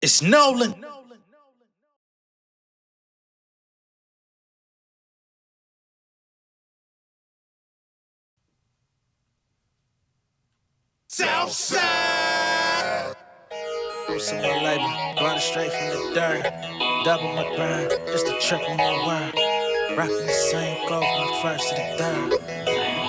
It's Nolan. Southside. Some more label, brought it straight from the dirt. Double my burn, just a triple my word. Rockin' the same clothes from the first to the third.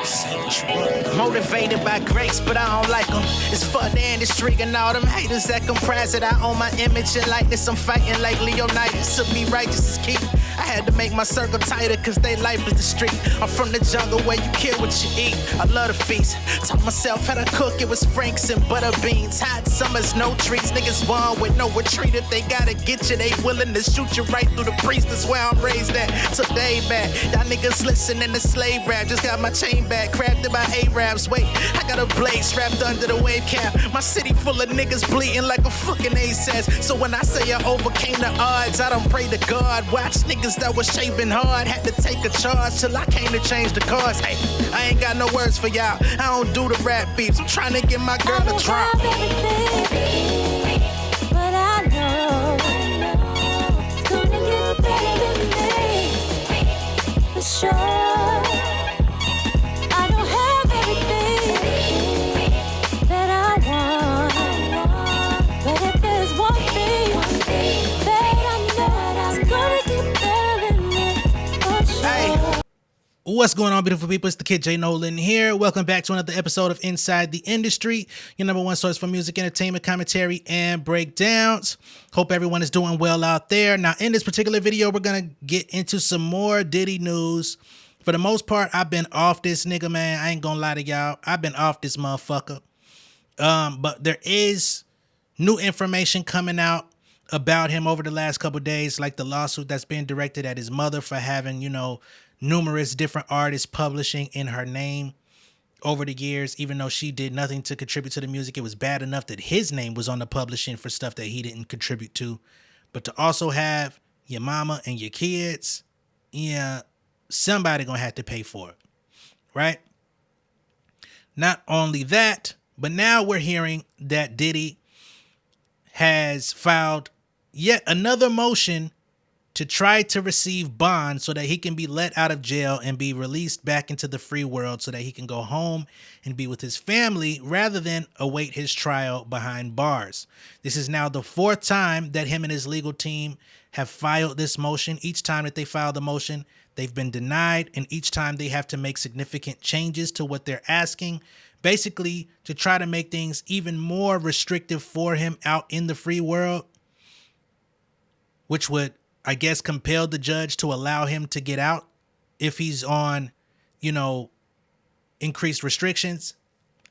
Say what you want. Motivated by grace, but I don't like them. It's for the industry and all them haters that comprise it. I own my image and likeness. I'm fighting like Leonidas. To be righteous is key. I had to make my circle tighter, cause they life is the street. I'm from the jungle where you kill what you eat. I love the feast. Taught myself how to cook, it was Franks and butter beans. Hot summers, no treats. Niggas born with no retreat. If they gotta get you, they willing to shoot you right through the priest. That's where I'm raised at. Today back. Y'all niggas listening to slave rap. Just got my chain back, crafted by Arabs. Wait, I got a blade strapped under the wave cap. My city full of niggas bleeding like a fucking ASAS. So when I say I overcame the odds, I don't pray to God. Watch niggas that was shaving hard, had to take a charge till I came to change the cards. Hey, I ain't got no words for y'all. I don't do the rap beats. I'm trying to get my girl to drop. But I know it's gonna get better than this. For sure. I don't have everything that I want. But if there's one thing that I know, it's gonna get better than this. For sure. What's going on, beautiful people? It's the kid J Nolan here. Welcome back to another episode of Inside the Industry, your number one source for music, entertainment, commentary, and breakdowns. Hope everyone is doing well out there. Now, in this particular video, we're going to get into some more Diddy news. For the most part, I've been off this nigga, man. I ain't gonna lie to y'all. I've been off this motherfucker. But there is new information coming out about him over the last couple of days, like the lawsuit that's been directed at his mother for having, numerous different artists publishing in her name over the years, even though she did nothing to contribute to the music. It was bad enough that his name was on the publishing for stuff that he didn't contribute to. But to also have your mama and your kids, yeah, somebody gonna have to pay for it, right? Not only that, but now we're hearing that Diddy has filed yet another motion to try to receive bond so that he can be let out of jail and be released back into the free world so that he can go home and be with his family rather than await his trial behind bars. This is now the fourth time that him and his legal team have filed this motion. Each time that they file the motion, they've been denied, and each time they have to make significant changes to what they're asking, basically to try to make things even more restrictive for him out in the free world, which would, I guess, compel the judge to allow him to get out if he's on, increased restrictions.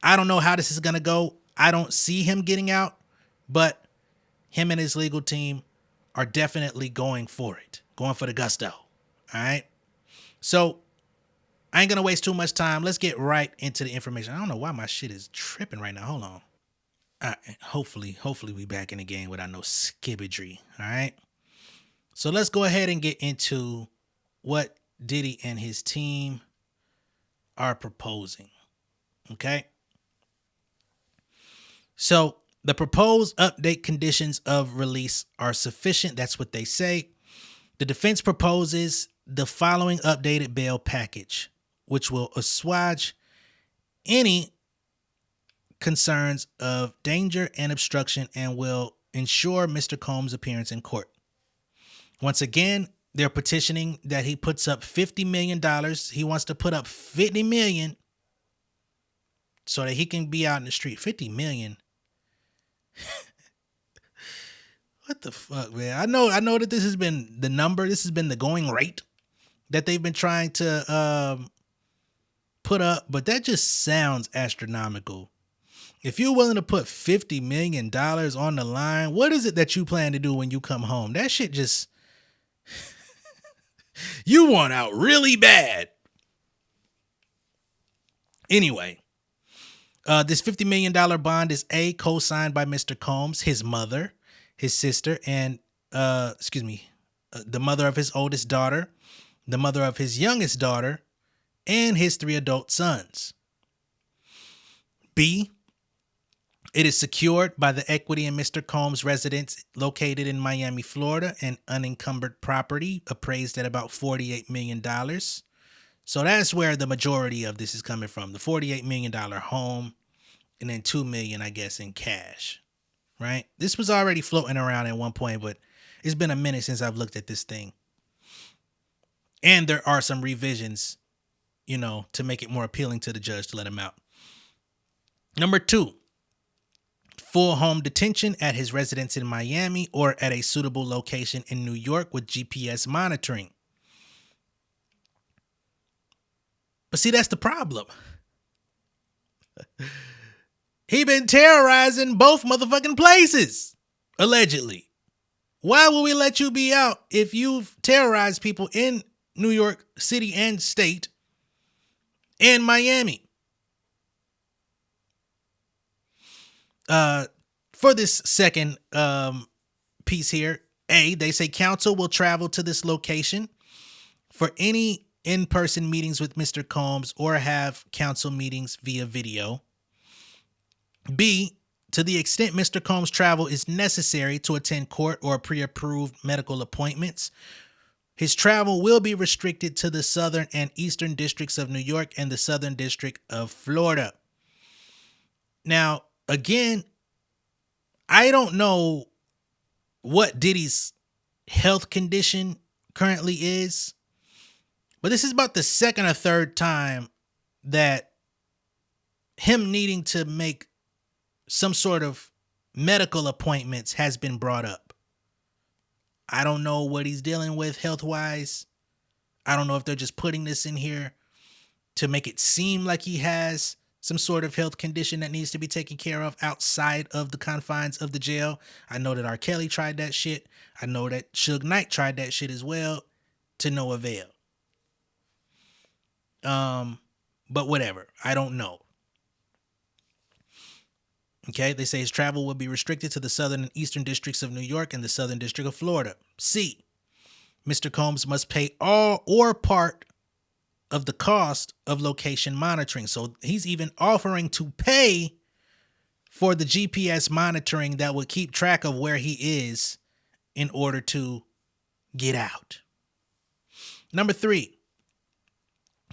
I don't know how this is going to go. I don't see him getting out, but him and his legal team are definitely going for it, going for the gusto. All right. So I ain't going to waste too much time. Let's get right into the information. I don't know why my shit is tripping right now. Hold on. All right. Hopefully we back in the game without no skibbidry. All right. So let's go ahead and get into what Diddy and his team are proposing. Okay. So the proposed update conditions of release are sufficient. That's what they say. The defense proposes the following updated bail package, which will assuage any concerns of danger and obstruction and will ensure Mr. Combs' appearance in court. Once again, they're petitioning that he puts up $50 million. He wants to put up $50 million so that he can be out in the street. $50 million. What the fuck, man? I know that this has been the number. This has been the going rate that they've been trying to put up, but that just sounds astronomical. If you're willing to put $50 million on the line, what is it that you plan to do when you come home? That shit just... You want out really bad. Anyway, this $50 million bond is co-signed by Mr. Combs, his mother, his sister, and the mother of his oldest daughter, the mother of his youngest daughter, and his 3 adult sons. B, It is secured by the equity in Mr. Combs' residence located in Miami, Florida, and unencumbered property appraised at about $48 million. So that's where the majority of this is coming from. The $48 million home and then $2 million, I guess, in cash, right? This was already floating around at one point, but it's been a minute since I've looked at this thing. And there are some revisions, to make it more appealing to the judge to let him out. Number 2. Full home detention at his residence in Miami or at a suitable location in New York with GPS monitoring. But see, that's the problem. He been terrorizing both motherfucking places, allegedly. Why will we let you be out if you've terrorized people in New York City and state and Miami? For this second piece here, they say counsel will travel to this location for any in-person meetings with Mr. Combs or have counsel meetings via video. B, to the extent Mr. Combs' travel is necessary to attend court or pre-approved medical appointments, his travel will be restricted to the Southern and Eastern districts of New York and the Southern District of Florida. Now, again, I don't know what Diddy's health condition currently is, but this is about the second or third time that him needing to make some sort of medical appointments has been brought up. I don't know what he's dealing with health-wise. I don't know if they're just putting this in here to make it seem like he has some sort of health condition that needs to be taken care of outside of the confines of the jail. I know that R. Kelly tried that shit. I know that Suge Knight tried that shit as well, to no avail. But whatever. I don't know. Okay, they say his travel will be restricted to the Southern and Eastern districts of New York and the Southern District of Florida. C, Mr. Combs must pay all or part of the cost of location monitoring. So he's even offering to pay for the GPS monitoring that would keep track of where he is in order to get out. Number 3,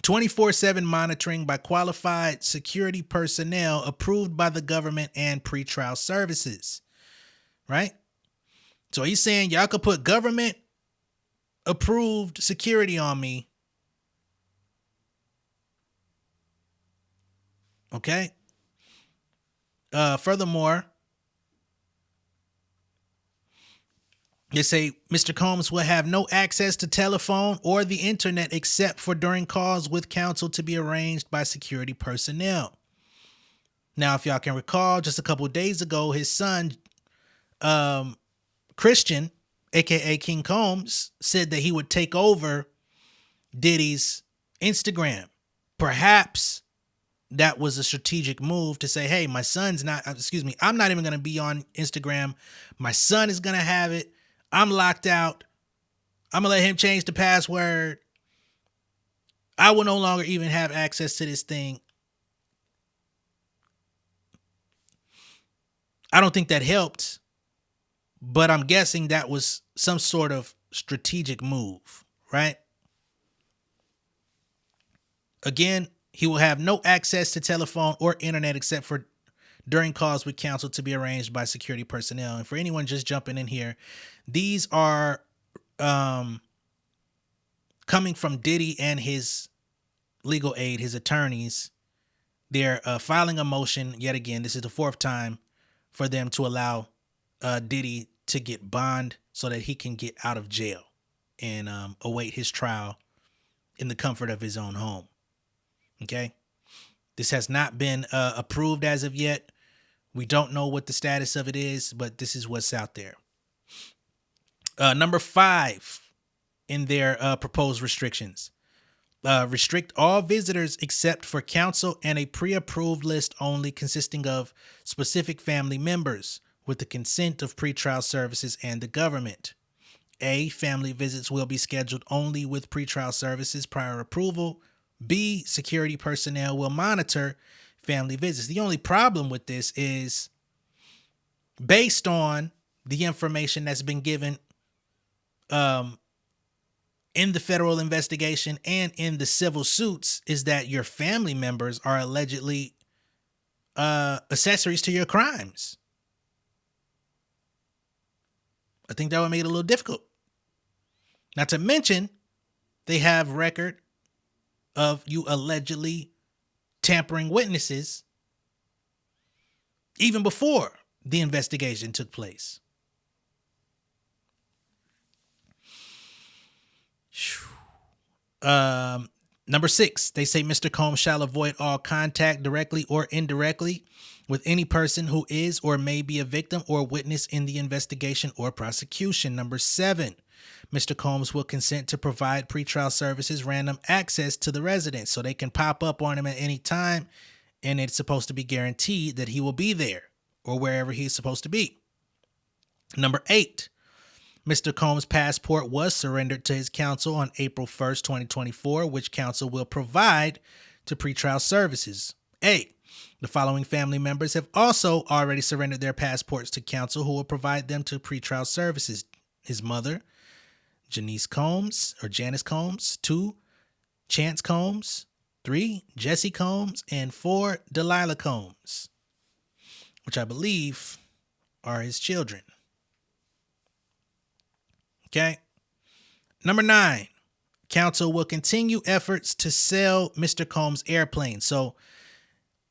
24/7 monitoring by qualified security personnel approved by the government and pretrial services, right? So he's saying y'all could put government approved security on me. Okay. Furthermore, they say Mr. Combs will have no access to telephone or the internet except for during calls with counsel to be arranged by security personnel. Now, if y'all can recall, just a couple of days ago, his son, Christian, aka King Combs, said that he would take over Diddy's Instagram. Perhaps that was a strategic move to say, hey, I'm not even going to be on Instagram. My son is going to have it. I'm locked out. I'm going to let him change the password. I will no longer even have access to this thing. I don't think that helped, but I'm guessing that was some sort of strategic move, right? Again, he will have no access to telephone or internet except for during calls with counsel to be arranged by security personnel. And for anyone just jumping in here, these are coming from Diddy and his legal aid, his attorneys. They're filing a motion yet again. This is the 4th time for them to allow Diddy to get bond so that he can get out of jail and await his trial in the comfort of his own home. Okay. This has not been approved as of yet. We don't know what the status of it is, but this is what's out there. Number 5 in their proposed restrictions. Restrict all visitors except for counsel and a pre-approved list only consisting of specific family members with the consent of pretrial services and the government. A, family visits will be scheduled only with pretrial services prior approval. B, security personnel will monitor family visits. The only problem with this is based on the information that's been given in the federal investigation and in the civil suits, is that your family members are allegedly accessories to your crimes. I think that would make it a little difficult. Not to mention, they have record of you allegedly tampering witnesses even before the investigation took place. Number 6, they say Mr. Combs shall avoid all contact directly or indirectly with any person who is or may be a victim or witness in the investigation or prosecution. Number 7, Mr. Combs will consent to provide pretrial services random access to the residence so they can pop up on him at any time, and it's supposed to be guaranteed that he will be there or wherever he's supposed to be. Number 8, Mr. Combs' passport was surrendered to his counsel on April 1st, 2024, which counsel will provide to pretrial services. A, the following family members have also already surrendered their passports to counsel, who will provide them to pretrial services. His mother, Janice Combs, or Janice Combs. 2, Chance Combs. 3, Jesse Combs. And 4, Delilah Combs, which I believe are his children. Okay. Number 9, counsel will continue efforts to sell Mr. Combs' airplane. So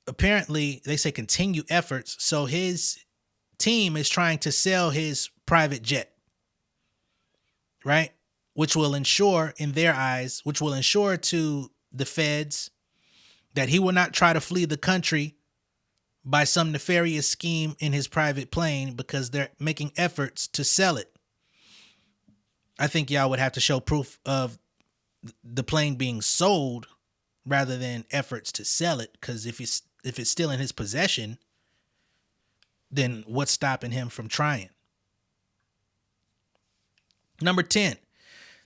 apparently they say continue efforts. So his team is trying to sell his private jet, right? Which will ensure, in their eyes, which will ensure to the feds that he will not try to flee the country by some nefarious scheme in his private plane, because they're making efforts to sell it. I think y'all would have to show proof of the plane being sold rather than efforts to sell it, because if it's still in his possession, then what's stopping him from trying? Number 10,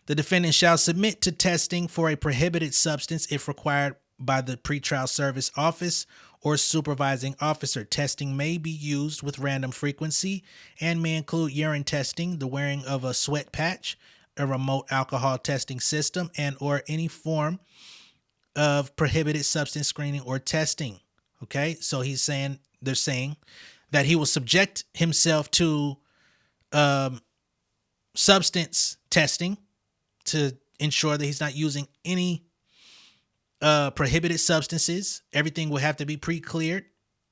the defendant shall submit to testing for a prohibited substance if required by the pretrial service office or supervising officer. Testing may be used with random frequency and may include urine testing, the wearing of a sweat patch, a remote alcohol testing system, and or any form of prohibited substance screening or testing. Okay, so they're saying that he will subject himself to substance testing to ensure that he's not using any prohibited substances. Everything will have to be pre-cleared.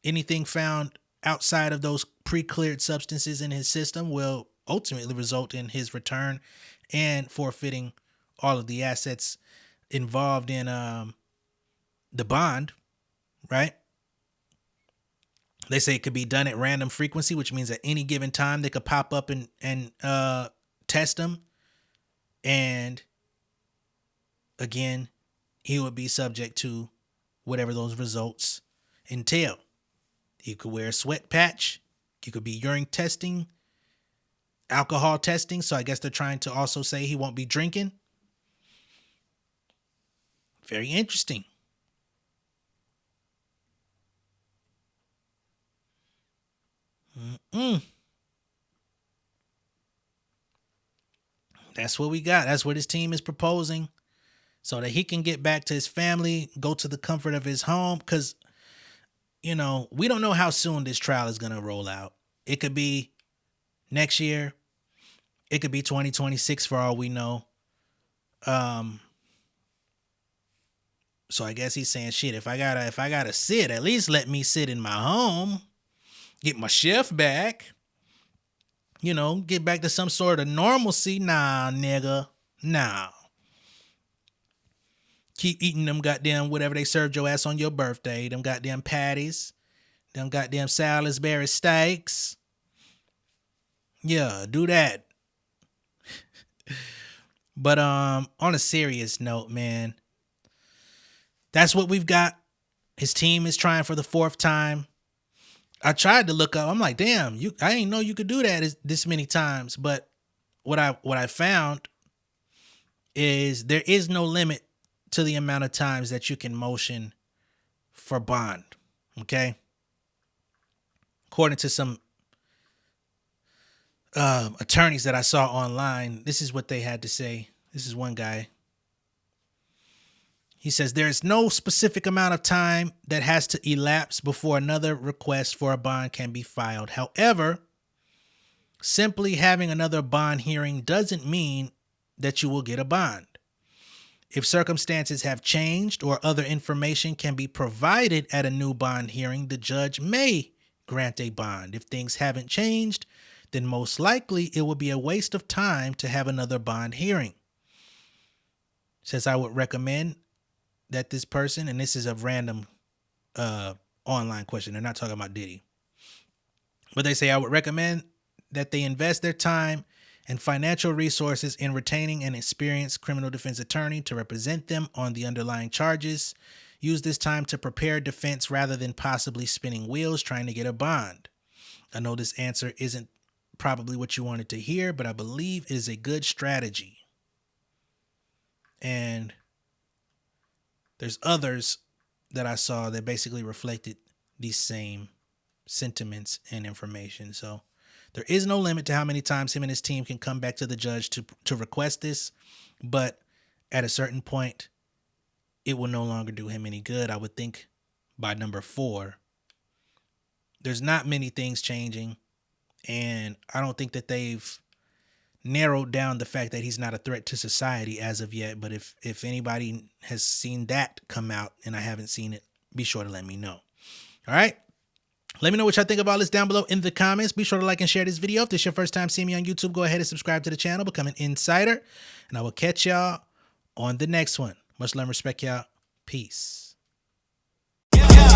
Anything found outside of those pre-cleared substances in his system will ultimately result in his return and forfeiting all of the assets involved in the bond, right? They say it could be done at random frequency, which means at any given time they could pop up and test him. And again, he would be subject to whatever those results entail. He could wear a sweat patch. He could be urine testing, alcohol testing. So I guess they're trying to also say he won't be drinking. Very interesting. That's what we got. That's what his team is proposing, so that he can get back to his family, go to the comfort of his home. Because, you know, we don't know how soon this trial is going to roll out. It could be next year. It could be 2026 for all we know. So I guess he's saying, shit, if I gotta sit, at least let me sit in my home, get my shift back, you know, get back to some sort of normalcy. Nah, nigga. Nah. Keep eating them goddamn whatever they served your ass on your birthday. Them goddamn patties. Them goddamn Salisbury steaks. Yeah, do that. But on a serious note, man, that's what we've got. His team is trying for the 4th time. I tried to look up. I'm like, damn, I didn't know you could do that this many times. But what I found is there is no limit to the amount of times that you can motion for bond. Okay. According to some attorneys that I saw online. This is what they had to say. This is one guy. He says, there is no specific amount of time that has to elapse before another request for a bond can be filed. However, simply having another bond hearing doesn't mean that you will get a bond. If circumstances have changed or other information can be provided at a new bond hearing, the judge may grant a bond. If things haven't changed, then most likely it will be a waste of time to have another bond hearing. Says I would recommend that this person, and this is a random online question, they're not talking about Diddy, but they say I would recommend that they invest their time and financial resources in retaining an experienced criminal defense attorney to represent them on the underlying charges. Use this time to prepare defense rather than possibly spinning wheels trying to get a bond. I know this answer isn't probably what you wanted to hear, but I believe it is a good strategy. And there's others that I saw that basically reflected these same sentiments and information. So there is no limit to how many times him and his team can come back to the judge to request this, but at a certain point, it will no longer do him any good. I would think by number 4, there's not many things changing, and I don't think that they've narrowed down the fact that he's not a threat to society as of yet. But if anybody has seen that come out and I haven't seen it, be sure to let me know. All right. Let me know what y'all think about this down below in the comments. Be sure to like and share this video. If this is your first time seeing me on YouTube, go ahead and subscribe to the channel, become an insider, and I will catch y'all on the next one. Much love and respect, y'all. Peace.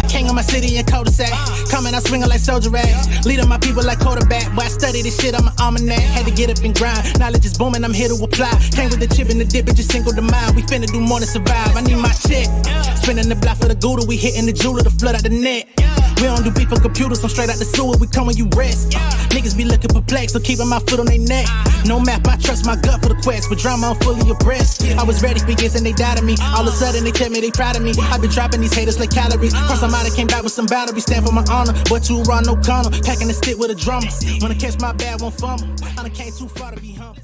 King of my city and cul-de-sac. Coming out swinging like soldier rags. Leading my people like quarterback. Boy, I study this shit, I'm an almanac. Had to get up and grind. Knowledge is booming, I'm here to apply. Came with the chip and the dip, it just single the mind. We finna do more than survive. I need my check. Spinning the block for the Gouda. We hitting the jeweler to flood out the net. We don't do beef for computers, I'm straight out the sewer. We come when you rest. Niggas be looking perplexed, so keeping my foot on their neck. No map, I trust my gut for the quest. With drama, I'm fully abreast. I was ready for years and they doubted me. All of a sudden they tell me they proud of me. I been dropping these haters like calories. Cross them out, I came back with some boundaries. Stand for my honor, but too raw, no corner. Packing the stick with a drummer. Wanna catch my bad, won't fumble. I done came too far to be humble.